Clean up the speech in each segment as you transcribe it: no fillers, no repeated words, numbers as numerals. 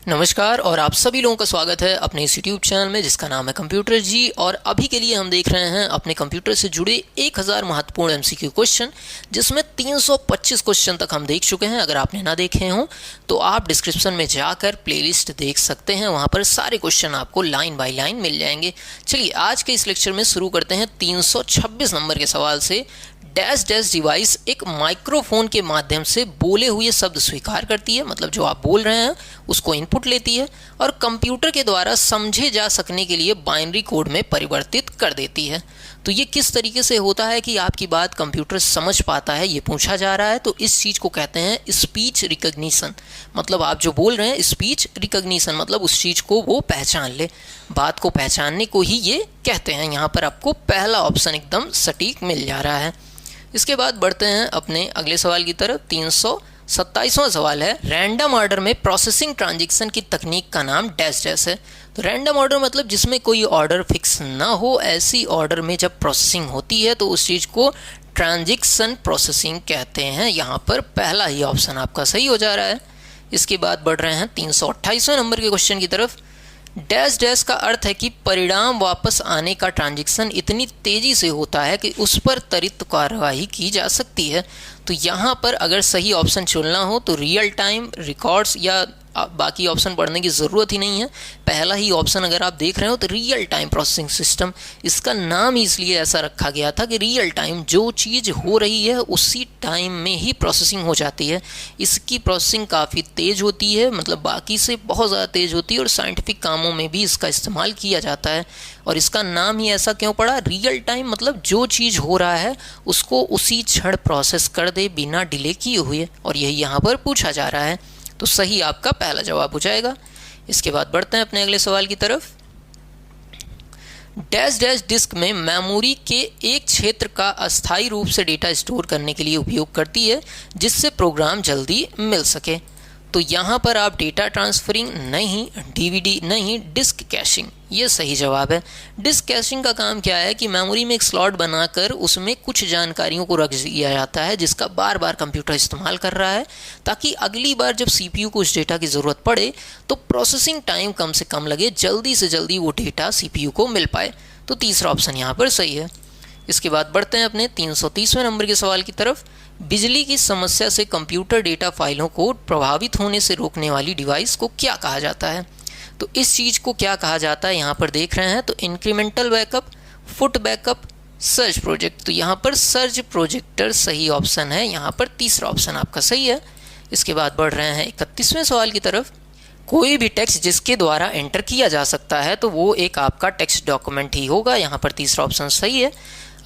नमस्कार और आप सभी लोगों का स्वागत है अपने इस यूट्यूब चैनल में जिसका नाम है कंप्यूटर जी। और अभी के लिए हम देख रहे हैं अपने कंप्यूटर से जुड़े 1000 महत्वपूर्ण एमसीक्यू क्वेश्चन, जिसमें 325 क्वेश्चन तक हम देख चुके हैं। अगर आपने ना देखे हों तो आप डिस्क्रिप्शन में जाकर प्लेलिस्ट देख सकते हैं, वहाँ पर सारे क्वेश्चन आपको लाइन बाय लाइन मिल जाएंगे। चलिए आज के इस लेक्चर में शुरू करते हैं 326 नंबर के सवाल से। डैश डैश डिवाइस एक माइक्रोफोन के माध्यम से बोले हुए शब्द स्वीकार करती है, मतलब जो आप बोल रहे हैं उसको इनपुट लेती है और कंप्यूटर के द्वारा समझे जा सकने के लिए बाइनरी कोड में परिवर्तित कर देती है। तो ये किस तरीके से होता है कि आपकी बात कंप्यूटर समझ पाता है, ये पूछा जा रहा है। तो इस चीज़ को कहते हैं स्पीच रिकग्निशन। मतलब आप जो बोल रहे हैं स्पीच रिकग्निशन, मतलब उस चीज़ को वो पहचान ले, बात को पहचानने को ही ये कहते हैं। यहाँ पर आपको पहला ऑप्शन एकदम सटीक मिल जा रहा है। इसके बाद बढ़ते हैं अपने अगले सवाल की तरफ। 327वां सवाल है, रैंडम ऑर्डर में प्रोसेसिंग ट्रांजैक्शन की तकनीक का नाम डैश डैश है। तो रैंडम ऑर्डर मतलब जिसमें कोई ऑर्डर फिक्स ना हो, ऐसी ऑर्डर में जब प्रोसेसिंग होती है तो उस चीज़ को ट्रांजैक्शन प्रोसेसिंग कहते हैं। यहाँ पर पहला ही ऑप्शन आपका सही हो जा रहा है। इसके बाद बढ़ रहे हैं 328वें नंबर के क्वेश्चन की तरफ। डैश डैश का अर्थ है कि परिणाम वापस आने का ट्रांजैक्शन इतनी तेज़ी से होता है कि उस पर त्वरित कार्रवाई की जा सकती है। तो यहाँ पर अगर सही ऑप्शन चुनना हो तो रियल टाइम रिकॉर्ड्स, या बाकी ऑप्शन पढ़ने की ज़रूरत ही नहीं है। पहला ही ऑप्शन अगर आप देख रहे हो तो रियल टाइम प्रोसेसिंग सिस्टम, इसका नाम ही इसलिए ऐसा रखा गया था कि रियल टाइम जो चीज़ हो रही है उसी टाइम में ही प्रोसेसिंग हो जाती है। इसकी प्रोसेसिंग काफ़ी तेज़ होती है, मतलब बाकी से बहुत ज़्यादा तेज़ होती है, और साइंटिफिक कामों में भी इसका इस्तेमाल किया जाता है। और इसका नाम ही ऐसा क्यों पड़ा, रियल टाइम, मतलब जो चीज़ हो रहा है उसको उसी क्षण प्रोसेस कर दे बिना डिले किए हुए, और यही यहाँ पर पूछा जा रहा है। तो सही आपका पहला जवाब हो जाएगा। इसके बाद बढ़ते हैं अपने अगले सवाल की तरफ। डैश डैश डिस्क में मेमोरी के एक क्षेत्र का अस्थायी रूप से डेटा स्टोर करने के लिए उपयोग करती है जिससे प्रोग्राम जल्दी मिल सके। तो यहाँ पर आप डेटा ट्रांसफरिंग नहीं, डीवीडी नहीं, डिस्क कैशिंग, ये सही जवाब है। डिस्क कैशिंग का काम क्या है कि मेमोरी में एक स्लॉट बनाकर उसमें कुछ जानकारियों को रख दिया जाता है जिसका बार बार कंप्यूटर इस्तेमाल कर रहा है, ताकि अगली बार जब सीपीयू को उस डेटा की ज़रूरत पड़े तो प्रोसेसिंग टाइम कम से कम लगे, जल्दी से जल्दी वो डेटा सीपीयू को मिल पाए। तो तीसरा ऑप्शन यहाँ पर सही है। इसके बाद बढ़ते हैं अपने 330वें नंबर के सवाल की तरफ। बिजली की समस्या से कंप्यूटर डेटा फाइलों को प्रभावित होने से रोकने वाली डिवाइस को क्या कहा जाता है? तो इस चीज़ को क्या कहा जाता है यहाँ पर देख रहे हैं। तो incremental backup, foot backup, surge project. तो यहाँ पर सर्ज प्रोजेक्टर सही ऑप्शन है, यहाँ पर तीसरा ऑप्शन आपका सही है। इसके बाद बढ़ रहे हैं 31वें सवाल की तरफ। कोई भी टेक्स्ट जिसके द्वारा एंटर किया जा सकता है तो वो एक आपका टेक्स्ट डॉक्यूमेंट ही होगा, यहाँ पर तीसरा ऑप्शन सही है।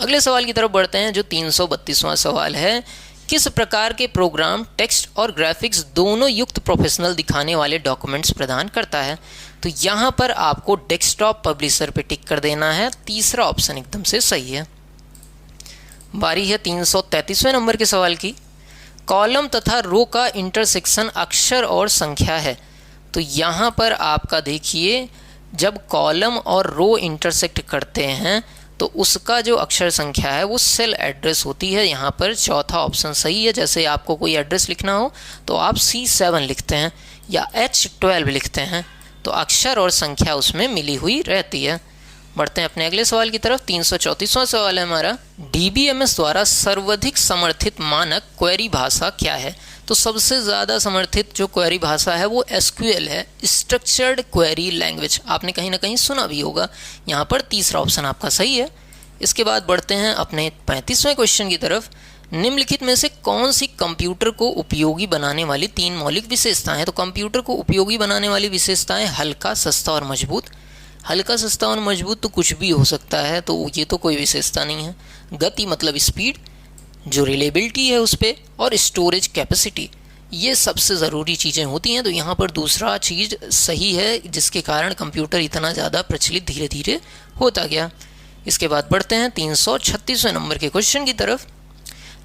अगले सवाल की तरफ बढ़ते हैं जो 332वां सवाल है। किस प्रकार के प्रोग्राम टेक्स्ट और ग्राफिक्स दोनों युक्त प्रोफेशनल दिखाने वाले डॉक्यूमेंट्स प्रदान करता है? तो यहाँ पर आपको डेस्कटॉप पब्लिशर पे टिक कर देना है, तीसरा ऑप्शन एकदम से सही है। बारी है 333वें नंबर के सवाल की। कॉलम तथा रो का इंटरसेक्शन अक्षर और संख्या है। तो यहाँ पर आपका देखिए, जब कॉलम और रो इंटरसेक्ट करते हैं तो उसका जो अक्षर संख्या है वो सेल एड्रेस होती है। यहाँ पर चौथा ऑप्शन सही है। जैसे आपको कोई एड्रेस लिखना हो तो आप C7 लिखते हैं या H12 लिखते हैं, तो अक्षर और संख्या उसमें मिली हुई रहती है। बढ़ते हैं अपने अगले सवाल की तरफ। 334वां सवाल है हमारा। DBMS द्वारा सर्वाधिक समर्थित मानक क्वेरी भाषा क्या है? तो सबसे ज़्यादा समर्थित जो क्वेरी भाषा है वो SQL है, स्ट्रक्चर्ड क्वेरी लैंग्वेज। आपने कहीं ना कहीं सुना भी होगा, यहाँ पर तीसरा ऑप्शन आपका सही है। इसके बाद बढ़ते हैं अपने 35वें क्वेश्चन की तरफ। निम्नलिखित में से कौन सी कंप्यूटर को उपयोगी बनाने वाली 3 मौलिक विशेषताएं? तो कंप्यूटर को उपयोगी बनाने वाली विशेषताएं हल्का, सस्ता और मजबूत। हल्का, सस्ता और मजबूत तो कुछ भी हो सकता है, तो ये तो कोई विशेषता नहीं है। गति मतलब स्पीड, जो रिलेबिलिटी है उस पर, और स्टोरेज कैपेसिटी, ये सबसे ज़रूरी चीज़ें होती हैं। तो यहाँ पर दूसरा चीज़ सही है, जिसके कारण कंप्यूटर इतना ज़्यादा प्रचलित धीरे धीरे होता गया। इसके बाद बढ़ते हैं 336वें नंबर के क्वेश्चन की तरफ।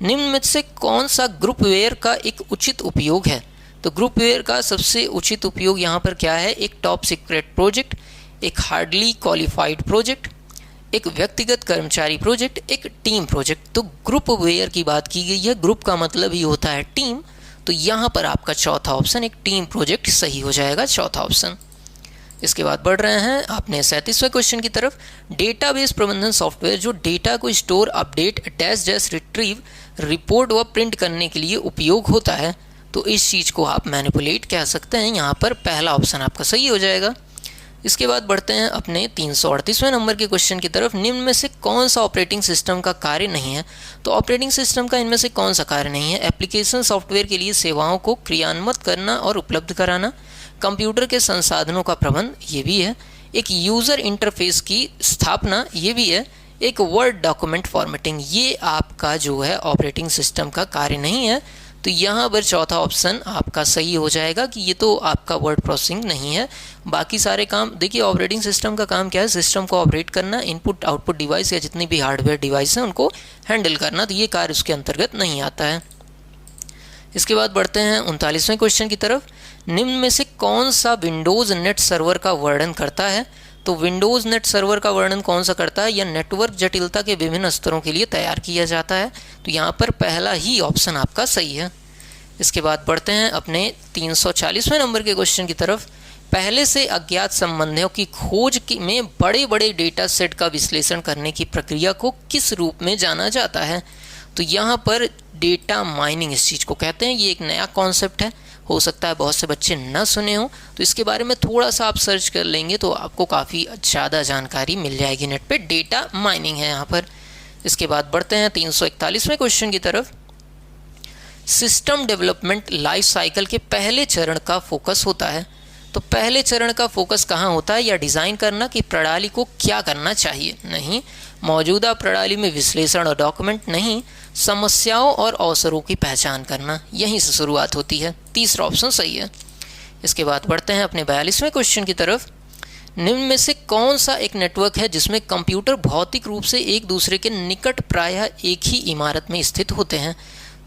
निम्न में से कौन सा ग्रुपवेयर का एक उचित उपयोग है? तो ग्रुपवेयर का सबसे उचित उपयोग यहाँ पर क्या है? एक टॉप सीक्रेट प्रोजेक्ट, एक हार्डली क्वालिफाइड प्रोजेक्ट, एक व्यक्तिगत कर्मचारी प्रोजेक्ट, एक टीम प्रोजेक्ट। तो ग्रुपवेयर की बात की गई है, ग्रुप का मतलब ही होता है टीम, तो यहाँ पर आपका चौथा ऑप्शन एक टीम प्रोजेक्ट सही हो जाएगा, चौथा ऑप्शन। इसके बाद बढ़ रहे हैं अपने 37वें क्वेश्चन की तरफ। डेटाबेस प्रबंधन सॉफ्टवेयर जो डेटा को store, update, dash retrieve, report व प्रिंट करने के लिए उपयोग होता है, तो इस चीज़ को आप मैनिपुलेट कह सकते हैं। यहाँ पर पहला ऑप्शन आपका सही हो जाएगा। इसके बाद बढ़ते हैं अपने 338वें नंबर के क्वेश्चन की तरफ। निम्न में से कौन सा ऑपरेटिंग सिस्टम का कार्य नहीं है? तो ऑपरेटिंग सिस्टम का इनमें से कौन सा कार्य नहीं है? एप्लीकेशन सॉफ्टवेयर के लिए सेवाओं को क्रियान्वित करना और उपलब्ध कराना, कंप्यूटर के संसाधनों का प्रबंध, ये भी है, एक यूज़र इंटरफेस की स्थापना, ये भी है, एक वर्ड डॉक्यूमेंट फॉर्मेटिंग, ये आपका जो है ऑपरेटिंग सिस्टम का कार्य नहीं है। तो यहाँ पर चौथा ऑप्शन आपका सही हो जाएगा कि ये तो आपका वर्ड प्रोसेसिंग नहीं है। बाकी सारे काम देखिए, ऑपरेटिंग सिस्टम का काम क्या है? सिस्टम को ऑपरेट करना, इनपुट आउटपुट डिवाइस या जितनी भी हार्डवेयर डिवाइस हैं उनको हैंडल करना, तो ये कार्य उसके अंतर्गत नहीं आता है। इसके बाद बढ़ते हैं 39वें क्वेश्चन की तरफ। निम्न में से कौन सा विंडोज़ नेट सर्वर का वर्णन करता है? तो विंडोज़ नेट सर्वर का वर्णन कौन सा करता है? या नेटवर्क जटिलता के विभिन्न स्तरों के लिए तैयार किया जाता है, तो यहाँ पर पहला ही ऑप्शन आपका सही है। इसके बाद बढ़ते हैं अपने 340वें नंबर के क्वेश्चन की तरफ। पहले से अज्ञात संबंधों की खोज में बड़े बड़े डेटा सेट का विश्लेषण करने की प्रक्रिया को किस रूप में जाना जाता है? तो यहाँ पर डेटा माइनिंग इस चीज़ को कहते हैं। ये एक नया कॉन्सेप्ट है, हो सकता है बहुत से बच्चे न सुने हों, तो इसके बारे में थोड़ा सा आप सर्च कर लेंगे तो आपको काफ़ी ज़्यादा जानकारी मिल जाएगी नेट पे। डेटा माइनिंग है यहाँ पर। इसके बाद बढ़ते हैं 341वें क्वेश्चन की तरफ। सिस्टम डेवलपमेंट लाइफ साइकिल के पहले चरण का फोकस होता है, तो पहले चरण का फोकस कहाँ होता है? या डिज़ाइन करना कि प्रणाली को क्या करना चाहिए? नहीं। मौजूदा प्रणाली में विश्लेषण और डॉक्यूमेंट? नहीं। समस्याओं और अवसरों की पहचान करना, यहीं से शुरुआत होती है। तीसरा ऑप्शन सही है। इसके बाद बढ़ते हैं अपने 42वें क्वेश्चन की तरफ। निम्न में से कौन सा एक नेटवर्क है जिसमें कंप्यूटर भौतिक रूप से एक दूसरे के निकट प्रायः एक ही इमारत में स्थित होते हैं?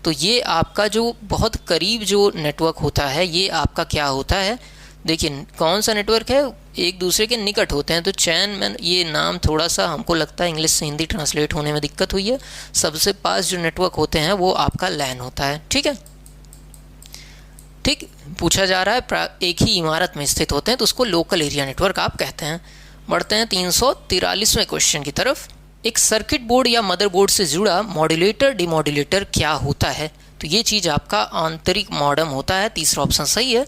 तो ये आपका जो बहुत करीब जो नेटवर्क होता है, ये आपका क्या होता है? देखिए कौन सा नेटवर्क है, एक दूसरे के निकट होते हैं, तो चैन मैन, ये नाम थोड़ा सा हमको लगता है इंग्लिश से हिंदी ट्रांसलेट होने में दिक्कत हुई है। सबसे पास जो नेटवर्क होते हैं वो आपका लैन होता है। ठीक है, ठीक पूछा जा रहा है एक ही इमारत में स्थित होते हैं तो उसको लोकल एरिया नेटवर्क आप कहते हैं। बढ़ते हैं 343वें क्वेश्चन की तरफ। एक सर्किट बोर्ड या मदरबोर्ड से जुड़ा मॉड्यूलेटर डिमॉड्यूलेटर क्या होता है? तो ये चीज़ आपका आंतरिक मॉडेम होता है। तीसरा ऑप्शन सही है।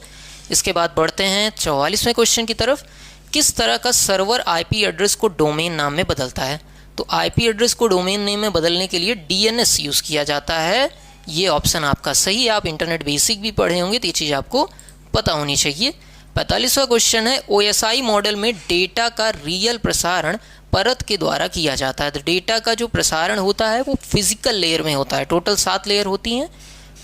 इसके बाद बढ़ते हैं 44वें क्वेश्चन की तरफ। किस तरह का सर्वर आईपी एड्रेस को डोमेन नाम में बदलता है? तो आईपी एड्रेस को डोमेन नेम में बदलने के लिए डीएनएस यूज़ किया जाता है। ये ऑप्शन आपका सही है। आप इंटरनेट बेसिक भी पढ़े होंगे तो ये चीज़ आपको पता होनी चाहिए। 45वां क्वेश्चन है, ओएसआई मॉडल में डेटा का रियल प्रसारण परत के द्वारा किया जाता है। तो डेटा का जो प्रसारण होता है वो फिजिकल लेयर में होता है। टोटल 7 लेयर होती हैं,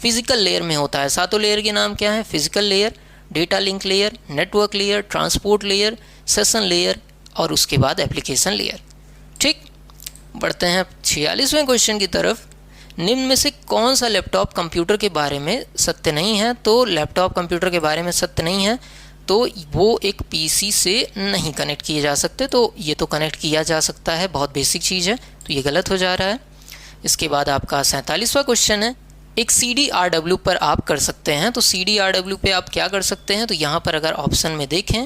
फिजिकल लेयर में होता है। 7 लेयर के नाम क्या है? Physical layer, data link layer, network layer, transport layer, session layer और उसके बाद एप्लीकेशन लेयर। ठीक, बढ़ते हैं 46वें क्वेश्चन की तरफ। निम्न में से कौन सा लैपटॉप कंप्यूटर के बारे में सत्य नहीं है? तो लैपटॉप कंप्यूटर के बारे में सत्य नहीं है, तो वो एक पीसी से नहीं कनेक्ट किए जा सकते। तो ये तो कनेक्ट किया जा सकता है, बहुत बेसिक चीज़ है, तो ये गलत हो जा रहा है। इसके बाद आपका 47वां क्वेश्चन है, एक CDRW पर आप कर सकते हैं। तो CDRW पे आप क्या कर सकते हैं? तो यहाँ पर अगर ऑप्शन में देखें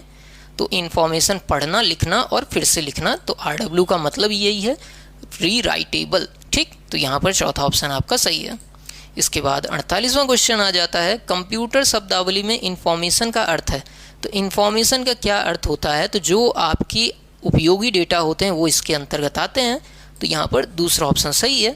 तो इन्फॉर्मेशन पढ़ना, लिखना और फिर से लिखना। तो RW का मतलब यही है, रीराइटेबल। ठीक, तो यहाँ पर चौथा ऑप्शन आपका सही है। इसके बाद 48वां क्वेश्चन आ जाता है, कंप्यूटर शब्दावली में इन्फॉर्मेशन का अर्थ है। तो इन्फॉर्मेशन का क्या अर्थ होता है? तो जो आपकी उपयोगी डेटा होते हैं वो इसके अंतर्गत आते हैं। तो यहाँ पर दूसरा ऑप्शन सही है।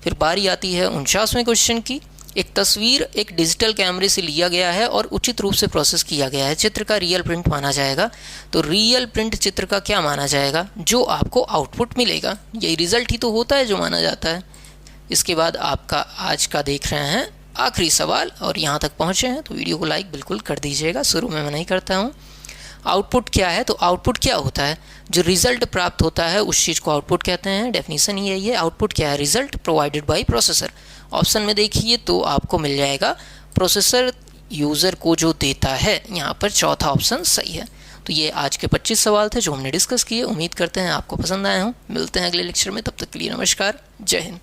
फिर बारी आती है 49वें क्वेश्चन की। एक तस्वीर एक डिजिटल कैमरे से लिया गया है और उचित रूप से प्रोसेस किया गया है, चित्र का रियल प्रिंट माना जाएगा। तो रियल प्रिंट चित्र का क्या माना जाएगा? जो आपको आउटपुट मिलेगा, यही रिजल्ट ही तो होता है जो माना जाता है। इसके बाद आपका आज का देख रहे हैं आखिरी सवाल, और यहाँ तक पहुँचे हैं तो वीडियो को लाइक बिल्कुल कर दीजिएगा, शुरू में मैं नहीं करता हूँ। आउटपुट क्या है? तो आउटपुट क्या होता है? जो रिजल्ट प्राप्त होता है उस चीज़ को आउटपुट कहते हैं। डेफिनेशन ही यही है। आउटपुट क्या है? Result provided by processor. Option में देखिए तो आपको मिल जाएगा प्रोसेसर यूज़र को जो देता है। यहाँ पर चौथा ऑप्शन सही है। तो ये आज के 25 सवाल थे जो हमने डिस्कस किए। उम्मीद करते हैं आपको पसंद आए हों। मिलते हैं अगले लेक्चर में, तब तक के लिए नमस्कार, जय हिंद।